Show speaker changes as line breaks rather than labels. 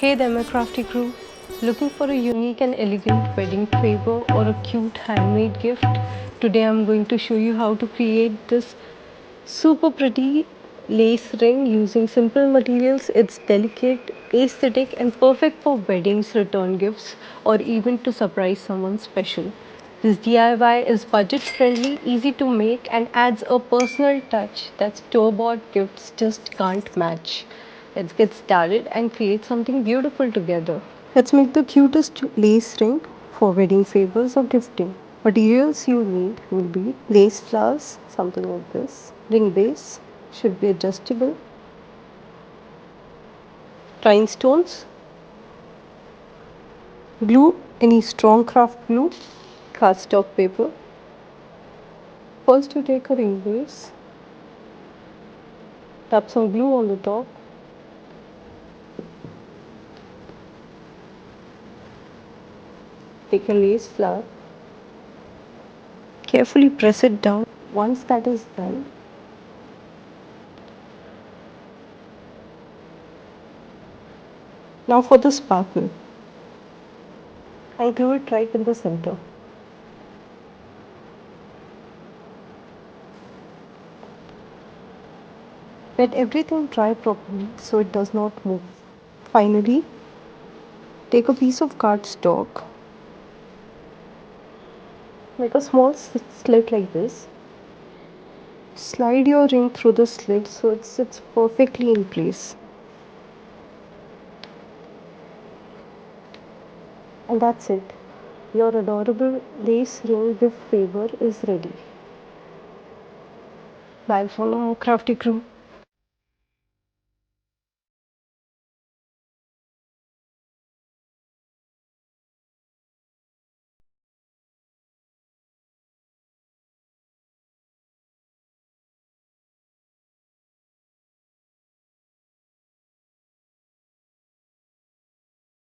Hey there, my crafty crew. Looking for a unique and elegant wedding favor or a cute handmade gift? Today I'm going to show you how to create this super pretty lace ring using simple materials. It's delicate, aesthetic, and perfect for weddings, return gifts, or even to surprise someone special. This DIY is budget friendly, easy to make, and adds a personal touch that store bought gifts just can't match. Let's get started and create something beautiful together. Let's make the cutest lace ring for wedding favors or gifting. Materials you need will be lace flowers, something like this. Ring base should be adjustable. Rhinestones, glue, any strong craft glue, cardstock paper. First, you take a ring base, tap some glue on the top, take a lace flower, carefully press it down. Once that is done, now for the sparkle, and glue it right in the center. Let everything dry properly so it does not move. Finally, take a piece of cardstock, make a small slit like this. Slide your ring through the slit so it sits perfectly in place. And that's it. Your adorable lace ring gift favor is ready. Bye for now, crafty crew.